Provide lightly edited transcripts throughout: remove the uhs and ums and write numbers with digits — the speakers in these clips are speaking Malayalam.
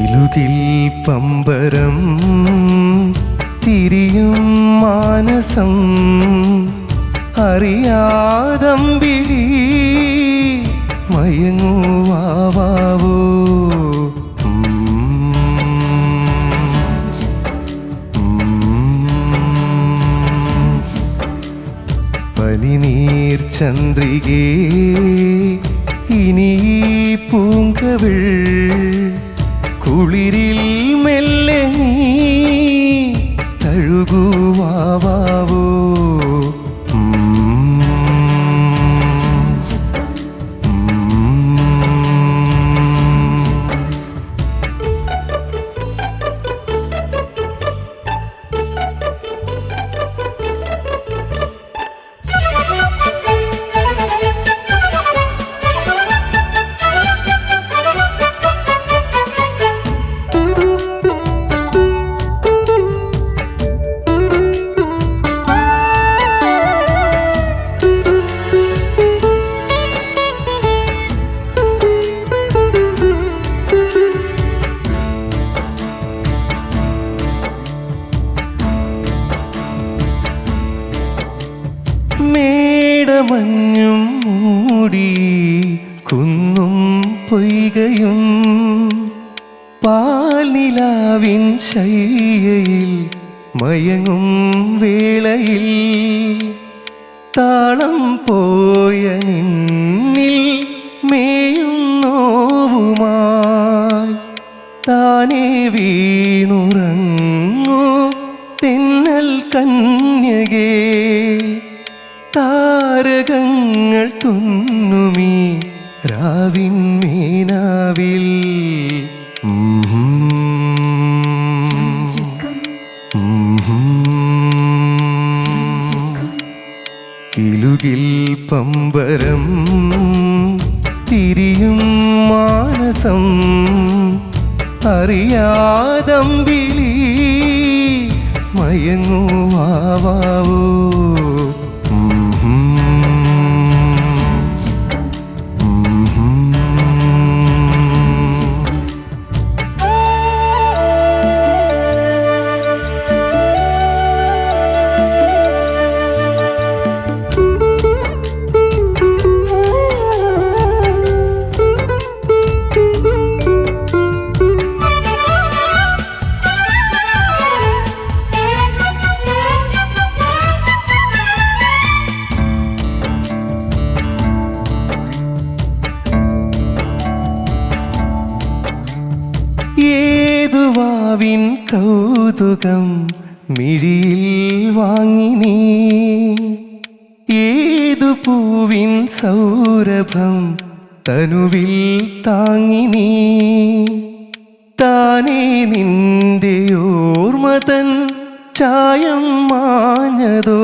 കിലുകിൽ പമ്പരം തിരിയും മാനസം അറിയാതമ്പിളി മയങ്ങുവാവോ. പനിനീർ ചന്ദ്രികേ ഇനി പൂങ്കവിൾ കുളിരിൽ മെല്ലെ നീ തഴുകുവാവോ. മേടമഞ്ഞും മൂടി കുന്നും പൊയ്കയും പാൽനിലാവിൻ ശയ്യയിൽ മയങ്ങും വേളയിൽ താളം പോയ നിന്നിൽ മേയും നോവുമായി താനേ വീണുറങ്ങൂ തെന്നൽ കന്യകേ. താരകങ്ങൾ തുന്നുമീ രാവിൻ മീനാവിൽ കിലുകിൽ പമ്പരം തിരിയും മാനസം അറിയാതമ്പിളി മയങ്ങുവാവോ. ഏതുവാവിൻ കൗതുകം മിഴിയിൽ വാങ്ങി നീ, ഏതു പൂവിൻ സൗരഭം തനുവിൽ താങ്ങി നീ. താനേ നിന്റെ ഓർമ്മതൻ ചായം മാഞ്ഞതോ,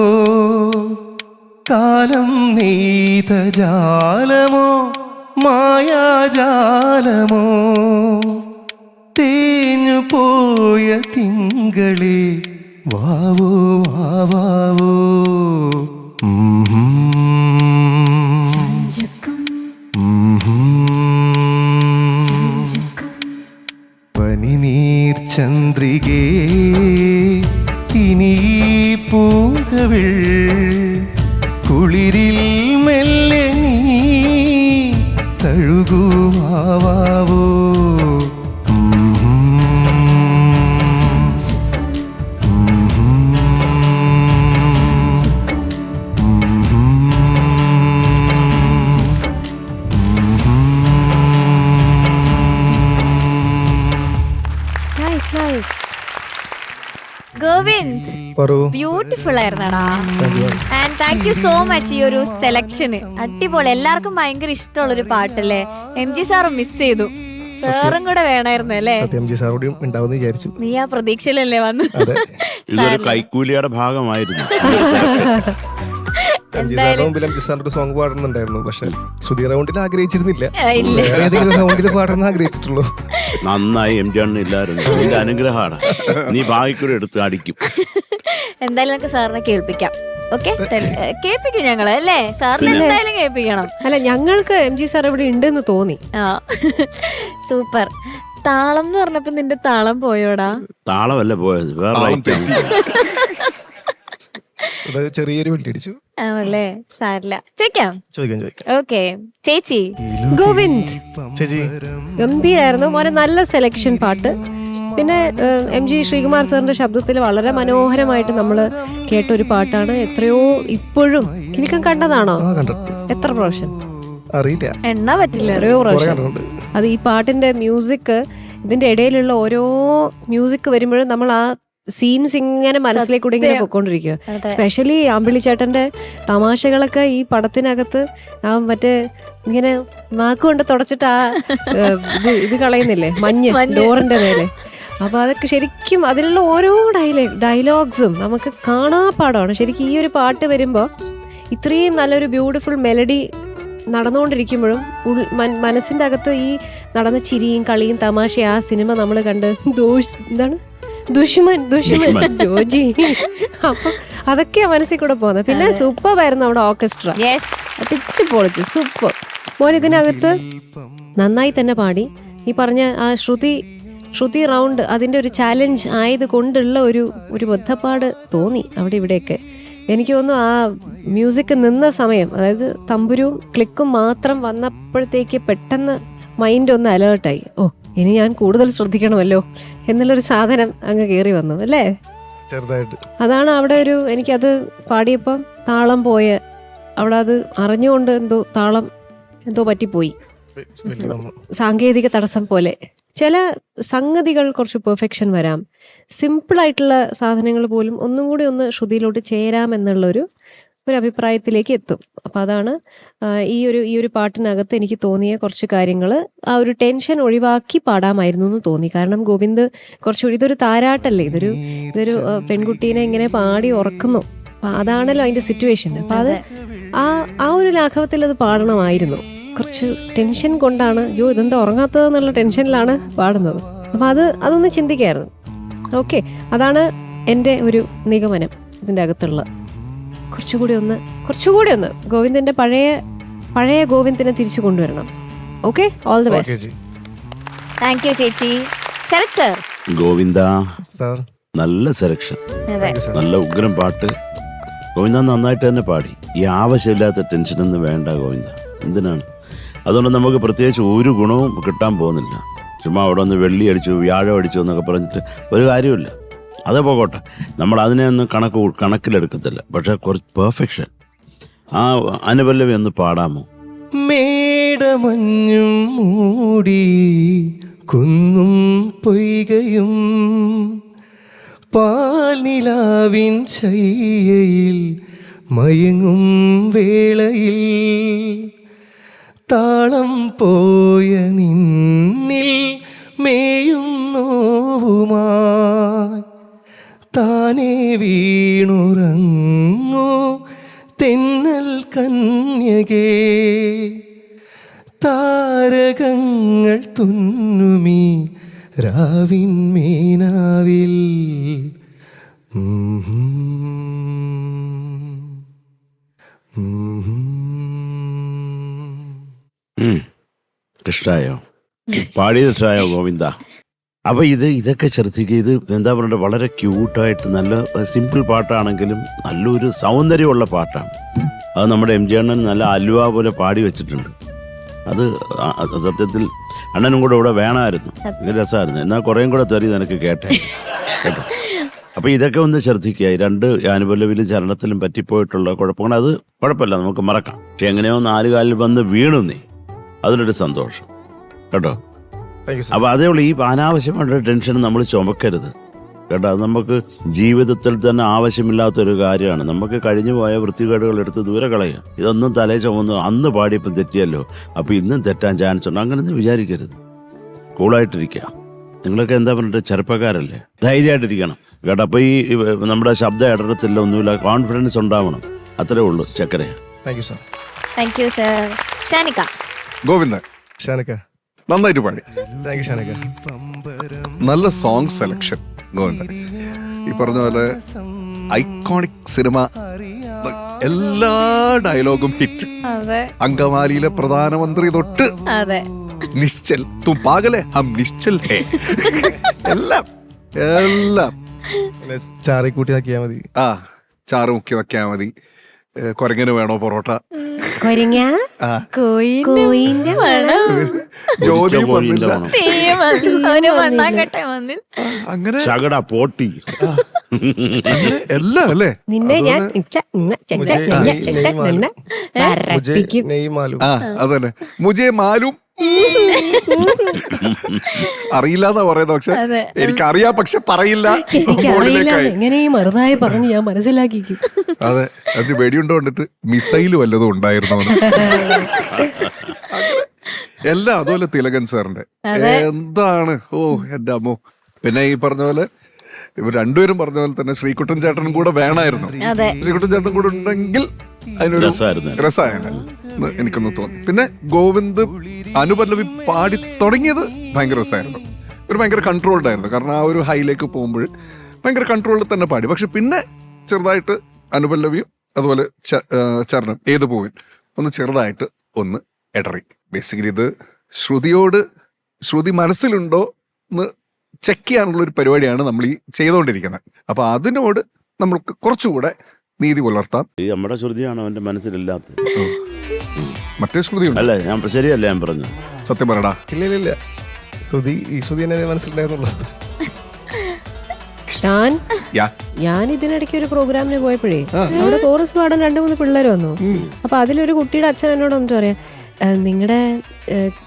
കാലം നെയ്ത ജാലമോ മായാജാലമോ. തേഞ്ഞു പോയ തിങ്കളേ വാവോ വാവോ. പനിനീർ ചന്ദ്രികേ ഇനി പൂങ്കവിൾ കുളിരിൽ മെല്ലെ നീ തഴുകുവാവോ. ഗോവിന്ദ്, ബ്യൂട്ടിഫുൾ ആയിരുന്നടാ. And thank you so much. ഈ ഒരു സെലക്ഷന് അടിപൊളി. എല്ലാവർക്കും ഭയങ്കര ഇഷ്ടമുള്ളൊരു പാട്ടല്ലേ. MG സാറും മിസ് ചെയ്തു. സാറും കൂടെ വേണമായിരുന്നു അല്ലേ? നീ ആ പ്രതീക്ഷയിലല്ലേ വന്നു? കൈക്കൂലിയുടെ ഭാഗമായിരുന്നു. സോങ് പാടുന്നുണ്ടായിരുന്നു, പക്ഷെ സുധീർ റൗണ്ടിൽ ആഗ്രഹിച്ചിരുന്നില്ല. ഏതെങ്കിലും റൗണ്ടിൽ പാടുന്ന ആഗ്രഹിച്ചിട്ടുള്ളൂ. നന്നായി MG ഇല്ലായിരുന്നു. നിന്റെ അനുഗ്രഹമാണ്. നീ ഭാഗ്യക്കൂടെ എടുത്ത് അടിക്കും. എന്തായാലും നമുക്ക് സാറിനെ കേൾപ്പിക്കാം. ഓക്കെ, കേൾപ്പിക്കും ഞങ്ങള് അല്ലേ? സാറിന് എന്തായാലും കേൾപ്പിക്കണം. അല്ല, ഞങ്ങൾക്ക് MG സാർ ഇവിടെ ഉണ്ടെന്ന് തോന്നി. ആ, സൂപ്പർ. താളം എന്ന് പറഞ്ഞപ്പോ നിന്റെ താളം പോയോടാ? താളമല്ല പോയത്, വേറെ item. അത് ചെറിയൊരു വെള്ളി അടിച്ചു. ആണല്ലേ, സാരില്ല. ചോദിക്കാം. ഓക്കെ, ചേച്ചി. ഗോവിന്ദ് ചേച്ചി ഗംഭീരായിരുന്നു മോനെ, നല്ല സെലക്ഷൻ പാട്ട്. പിന്നെ MG ശ്രീകുമാർ സാറിന്റെ ശബ്ദത്തിൽ വളരെ മനോഹരമായിട്ട് നമ്മൾ കേട്ട ഒരു പാട്ടാണ്. എത്രയോ ഇപ്പോഴും കിലുക്കം കണ്ടതാണോ? എത്ര പ്രാവശ്യം അറിയില്ല, എണ്ണ പറ്റില്ല. എത്രയോ പ്രാവശ്യം. അത് ഈ പാട്ടിന്റെ മ്യൂസിക്, ഇതിന്റെ ഇടയിലുള്ള ഓരോ മ്യൂസിക് വരുമ്പോഴും നമ്മൾ ആ സീൻസ് ഇങ്ങനെ മനസ്സിലേക്കൂടെ ഇങ്ങനെ പൊക്കോണ്ടിരിക്കുക. സ്പെഷ്യലി അമ്പിളി ചേട്ടന്റെ തമാശകളൊക്കെ ഈ പടത്തിനകത്ത് ആ മറ്റേ ഇങ്ങനെ നാക്കുകൊണ്ട് തുടച്ചിട്ട് ആ ഇത് കളയുന്നില്ലേ, മഞ്ഞ് ഡോറിന്റെ മേലെ. അപ്പൊ അതൊക്കെ ശരിക്കും അതിലുള്ള ഓരോ ഡയലോഗ്സും നമുക്ക് കാണാപ്പാടമാണ്. ശരിക്കും ഈ ഒരു പാട്ട് വരുമ്പോ ഇത്രയും നല്ലൊരു ബ്യൂട്ടിഫുൾ മെലഡി നടന്നുകൊണ്ടിരിക്കുമ്പോഴും മനസ്സിന്റെ അകത്ത് ഈ നടന്ന ചിരിയും കളിയും തമാശ ആ സിനിമ നമ്മൾ കണ്ട് എന്താണ് ദുഷ്മൻ ജോജി, അപ്പൊ അതൊക്കെയാ മനസ്സിൽ കൂടെ പോകുന്നത്. പിന്നെ സൂപ്പറായിരുന്നു നമ്മുടെ ഓർക്കസ്ട്ര, പിച്ച് പൊളിച്ചു, സൂപ്പർ. മോൻ ഇതിനകത്ത് നന്നായി തന്നെ പാടി. ഈ പറഞ്ഞ ആ ശ്രുതി റൗണ്ട് അതിന്റെ ഒരു ചാലഞ്ച് ആയത് കൊണ്ടുള്ള ഒരു ബദ്ധപ്പാട് തോന്നി അവിടെ ഇവിടെയൊക്കെ. എനിക്ക് തോന്നുന്നു ആ മ്യൂസിക് നിന്ന സമയം, അതായത് തമ്പുരും ക്ലിക്കും മാത്രം വന്നപ്പോഴത്തേക്ക് പെട്ടെന്ന് മൈൻഡ് ഒന്ന് അലേർട്ടായി. ഓ, ഇനി ഞാൻ കൂടുതൽ ശ്രദ്ധിക്കണമല്ലോ എന്നുള്ളൊരു സാധനം അങ്ങ് കയറി വന്നു അല്ലേ? ചെറുതായിട്ട്. അതാണ് അവിടെ എനിക്കത് പാടിയപ്പം താളം പോയ അവിടെ, അത് അറിഞ്ഞുകൊണ്ട് താളം എന്തോ പറ്റിപ്പോയി, സാങ്കേതിക തടസ്സം പോലെ. ചില സംഗതികൾ കുറച്ച് പെർഫെക്ഷൻ വരാം, സിമ്പിളായിട്ടുള്ള സാധനങ്ങൾ പോലും ഒന്നും കൂടി ഒന്ന് ശ്രുതിയിലോട്ട് ചേരാം എന്നുള്ളൊരു അഭിപ്രായത്തിലേക്ക് എത്തും. അപ്പം അതാണ് ഈ ഒരു പാട്ടിനകത്ത് എനിക്ക് തോന്നിയ കുറച്ച് കാര്യങ്ങൾ. ആ ഒരു ടെൻഷൻ ഒഴിവാക്കി പാടാമായിരുന്നു എന്ന് തോന്നി. കാരണം ഗോവിന്ദ് കുറച്ചുകൂടി, ഇതൊരു താരാട്ടല്ലേ, ഇതൊരു പെൺകുട്ടീനെ ഇങ്ങനെ പാടി ഉറക്കുന്നു. അപ്പം അതാണല്ലോ അതിൻ്റെ സിറ്റുവേഷൻ. അപ്പം അത് ആ ഒരു ലാഘവത്തിൽ അത് പാടണമായിരുന്നു. കുറച്ച് ടെൻഷൻ കൊണ്ടാണ്, ഇതെന്താ ഉറങ്ങാത്തതെന്നുള്ള ടെൻഷനിലാണ് പാടുന്നത്. അപ്പം അതൊന്ന് ചിന്തിക്കായിരുന്നു. ഓക്കെ, അതാണ് എൻ്റെ ഒരു നിഗമനം. ഇതിൻ്റെ അകത്തുള്ള കുറച്ചുകൂടി ഒന്ന് ഗോവിന്ദിന്റെ പഴയ ഗോവിന്ദിനെ തിരിച്ചു കൊണ്ടുവരണം. Okay, all the best. Thank you ചേച്ചി. ശരത് സർ. ഗോവിന്ദ നല്ല സെലക്ഷൻ, നല്ല ഉഗ്രം പാട്ട്. ഗോവിന്ദ നന്നായിട്ട് തന്നെ പാടി. ഈ ആവശ്യമില്ലാത്ത ടെൻഷനൊന്നും വേണ്ട ഗോവിന്ദ, എന്തിനാണ്? അതുകൊണ്ട് നമുക്ക് പ്രത്യേകിച്ച് ഒരു ഗുണവും കിട്ടാൻ പോകുന്നില്ല. ചുമ്മാ അവിടെ ഒന്ന് വെള്ളി അടിച്ചു, വ്യാഴം അടിച്ചു എന്നൊക്കെ പറഞ്ഞിട്ട് ഒരു കാര്യമില്ല. അത് പോകട്ടെ, നമ്മൾ അതിനെ ഒന്നും കണക്കിലെടുക്കത്തില്ല. പക്ഷെ കുറച്ച് പെർഫെക്ഷൻ. ആ അനുപല്ലവി ഒന്ന് പാടാമോ? മേടമഞ്ഞും മൂടി കുന്നും പൊയ്കയും പാൽനിലാവിൻ ചയ്യയിൽ മയങ്ങും വേളയിൽ താളം പോയ നിന്നിൽ മേയും നോവുമായി താനേ വീണുറങ്ങൂ തെന്നൽ കന്യകേ, താരകങ്ങൾ തുന്നുമീ രാവിൻ മീനാവിൽ. ഇഷ്ടായോ? പാടിയത് ഇഷ്ടായോ ഗോവിന്ദ? അപ്പോൾ ഇതൊക്കെ ശ്രദ്ധിക്കുക. ഇത് എന്താ പറയുക, വളരെ ക്യൂട്ടായിട്ട് നല്ല സിമ്പിൾ പാട്ടാണെങ്കിലും നല്ലൊരു സൗന്ദര്യമുള്ള പാട്ടാണ്. അത് നമ്മുടെ MG അണ്ണൻ നല്ല അലുവ പോലെ പാടി വെച്ചിട്ടുണ്ട്. അത് സത്യത്തിൽ അണ്ണനും കൂടെ ഇവിടെ വേണമായിരുന്നു, ഇത് രസമായിരുന്നു. എന്നാൽ കുറേയും കൂടെ തെറി നിനക്ക് കേട്ടോ. അപ്പോൾ ഇതൊക്കെ ഒന്ന് ശ്രദ്ധിക്കുക. രണ്ട് അനുപല്ലവിയിലും ചരണത്തിലും പറ്റിപ്പോയിട്ടുള്ള കുഴപ്പങ്ങൾ, അത് കുഴപ്പമില്ല, നമുക്ക് മറക്കാം. പക്ഷെ എങ്ങനെയോ 4 കാലിൽ വന്ന് വീണു നീ, അതിനൊരു സന്തോഷം കേട്ടോ. അപ്പോൾ അതേപോലെ ഈ അനാവശ്യമായിട്ടുള്ള ടെൻഷൻ നമ്മൾ ചുമക്കരുത് കേട്ടോ. അത് നമുക്ക് ജീവിതത്തിൽ തന്നെ ആവശ്യമില്ലാത്തൊരു കാര്യമാണ്. നമുക്ക് കഴിഞ്ഞു പോയ വൃത്തികേടുകൾ എടുത്ത് ദൂരെ കളയുക. ഇതൊന്നും തലേ ചുമന്ന് അന്ന് പാടിയപ്പോൾ തെറ്റിയല്ലോ, അപ്പോൾ ഇന്നും തെറ്റാൻ ചാൻസ് ഉണ്ട്, അങ്ങനെയൊന്നും വിചാരിക്കരുത്. കൂളായിട്ടിരിക്കുക. നിങ്ങളൊക്കെ എന്താ പറഞ്ഞിട്ട് ചെറുപ്പക്കാരല്ലേ, ധൈര്യമായിട്ടിരിക്കണം കേട്ടോ. അപ്പോൾ ഈ നമ്മുടെ ശബ്ദം ഇടറത്തില്ല, ഒന്നുമില്ല, കോൺഫിഡൻസ് ഉണ്ടാവണം, അത്രേ ഉള്ളൂ ചക്കര. Thank you sir. Thank you sir. Shanika. Govindan Shanika നന്നായിട്ട് പാടി. Thank you Shanika. നല്ല സോങ് സെലക്ഷൻ ഗോവിന്ദൻ. ഈ പറഞ്ഞ പോലെ ഐക്കോണിക് സിനിമ, എല്ലാ ഡയലോഗും ഹിറ്റ്. അങ്കമാലിയിലെ പ്രധാനമന്ത്രി തൊട്ട് നിശ്ചൽ തും പാഗലെ ഹം നിശ്ചൽ ഹേ. എല്ലാം എല്ലാം ചാറി കൂട്ടി ആക്കിയാ മതി. ആ ചാറ് മുക്കി വെക്കാ മതി. കൊരങ്ങന് വേണോ പൊറോട്ട? കൊരങ്ങ ആ കോയിന്റെ ജ്യോതി വന്നില്ല. ഒരു മണ്ണാങ്കട്ടെ വന്നിൽ അങ്ങനെ ശകട പോട്ടി എല്ലാം അല്ലേ. നിന്നെ ഞാൻ മുജേ നെയ് മാലു. ആ അതന്നെ മുജേ മാലും. അറിയില്ലാന്നാ പറയുന്നത്, പക്ഷെ എനിക്കറിയാം, പക്ഷെ പറയില്ല. എനിക്കറിയില്ല, എങ്ങനെയും മറുതായി പറഞ്ഞ് ഞാൻ മനസ്സിലാക്കിക്കും. അതെ, അത് വെടിയുണ്ട കൊണ്ടിട്ട് മിസൈല് വല്ലതും ഉണ്ടായിരുന്നു. എല്ലാം അതുപോലെ തിലകൻ സാറിന്റെ എന്താണ്, ഓ എന്റെ അമ്മോ. പിന്നെ ഈ പറഞ്ഞ പോലെ ഇവർ രണ്ടുപേരും പറഞ്ഞ പോലെ തന്നെ ശ്രീകുട്ടൻ ചേട്ടനും കൂടെ വേണമായിരുന്നു. ശ്രീകുട്ടൻ ചേട്ടൻ കൂടെ ഉണ്ടെങ്കിൽ അതിനൊരു രസമായിരുന്നു എനിക്കൊന്ന് തോന്നി. പിന്നെ ഗോവിന്ദ് അനുപല്ലവി പാടി തുടങ്ങിയത് ഭയങ്കര രസമായിരുന്നു. ഒരു ഭയങ്കര കൺട്രോൾഡ് ആയിരുന്നു. കാരണം ആ ഒരു ഹൈയിലേക്ക് പോകുമ്പോൾ ഭയങ്കര കൺട്രോളിൽ തന്നെ പാടി. പക്ഷെ പിന്നെ ചെറുതായിട്ട് അനുപല്ലവിയും അതുപോലെ ചരണം ഏത് പോവിൻ ഒന്ന് ചെറുതായിട്ട് ഒന്ന് ഇടറി. ബേസിക്കലി ഇത് ശ്രുതി മനസ്സിലുണ്ടോ എന്ന് ചെക്ക് ചെയ്യാനുള്ള ഒരു പരിപാടിയാണ് നമ്മൾ ഈ ചെയ്തുകൊണ്ടിരിക്കുന്നത്. അപ്പൊ അതിനോട് നമ്മൾക്ക് കുറച്ചുകൂടെ നീതി പുലർത്താം. നമ്മുടെ ശ്രുതിയാണ് അവന്റെ മനസ്സിലില്ലാത്തത്. മറ്റേ ശ്രുതി അല്ല, ഞാൻ ശരിയല്ല ഞാൻ പറഞ്ഞു. സത്യം പറയടാ. ഇല്ല ഈ ശ്രുതി എന്നെ മനസ്സിലുണ്ടായിരുന്നുള്ളൂ. ഞാൻ ഇതിനിടയ്ക്ക് ഒരു പ്രോഗ്രാമിന് പോയപ്പോഴേ അവിടെ കോറസ് പാടാൻ 2-3 പിള്ളേർ വന്നു. അപ്പൊ അതിലൊരു കുട്ടിയുടെ അച്ഛൻ എന്നോട് വന്നിട്ട് പറയാം, നിങ്ങളുടെ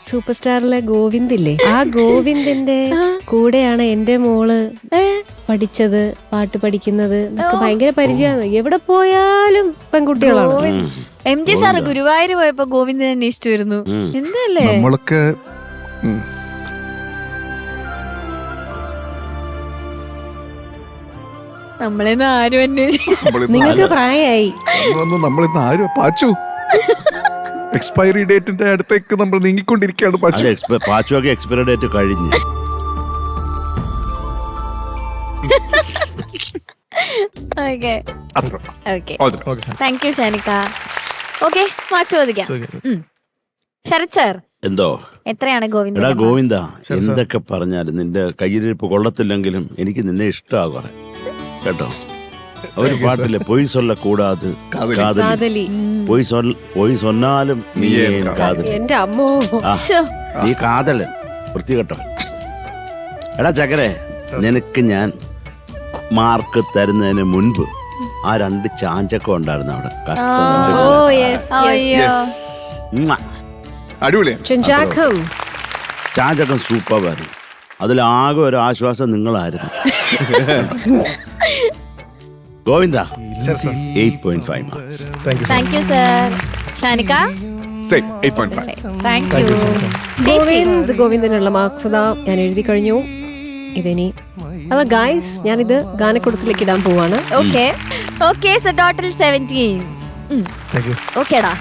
സൂപ്പർ സ്റ്റാറിലെ ഗോവിന്ദ് ഇല്ലേ, ആ ഗോവിന്ദിന്റെ കൂടെയാണ് എന്റെ മോള് പഠിച്ചത്, പാട്ട് പഠിക്കുന്നത്. ഭയങ്കര പരിചയമാണ്, എവിടെ പോയാലും പെൺകുട്ടികളാണ്. MG സാറ് ഗുരുവായൂർ പോയപ്പോ ഗോവിന്ദനെ അന്വേഷിച്ചു വരുന്നു. എന്തല്ലേ നമ്മളൊക്കെ നമ്മളെന്ന് ആരും അന്വേഷിച്ചു. നിങ്ങൾക്ക് പ്രായമായി. നമ്മളിന്ന് ആരും പാച്ചു എക്സ്പയറി ഡേറ്റിന്റെ അടുത്തേക്ക് നമ്മൾ നീങ്ങിക്കൊണ്ടിരിക്കുകയാണ്. പാച്ചുവൊക്കെ എക്സ്പയറി ഡേറ്റ് കഴിഞ്ഞു. Thank you Shanika. Okay, marks ചോദിക്കാം. ശരത് സാർ, എന്തോ എത്രയാണ് ഗോവിന്ദ? എടാ ഗോവിന്ദ, എന്തൊക്കെ പറഞ്ഞാലും നിന്റെ കയ്യിലിരിപ്പ് കൊള്ളത്തില്ലെങ്കിലും എനിക്ക് നിന്നെ ഇഷ്ടമാകാൻ കേട്ടോ. ഒരു പാട്ടിലെ പൊയ് സൊല്ല കൂടാതെ കാതലി, പൊയ് സൊന്നാലും നീ കാതലി. എന്റെ അമ്മോ, നീ കാതല് വൃത്തികെട്ടവൻ. എടാ ചക്കരെ, നിനക്ക് ഞാൻ മാർക്ക് തരുന്നതിന് മുൻപ് ആ 2 ചാഞ്ചക്കം ഉണ്ടായിരുന്നു അവിടെ. ചാഞ്ചക്കം സൂപ്പറായിരുന്നു. അതിലാകെ ഒരു ആശ്വാസം നിങ്ങളായിരുന്നു. Govinda 8.5 marks. Thank you sir. Shanika 8.5. Thank you. ഗോവിന്ദനുള്ള മാർക്സ് ഞാൻ എഴുതി കഴിഞ്ഞു. ഇതിനി അപ്പൊ ഗൈസ്, ഞാനിത് ഗാനക്കുടത്തിലേക്ക് ഇടാൻ പോവാണ്. Okay so total 17. ഓക്കേടാ.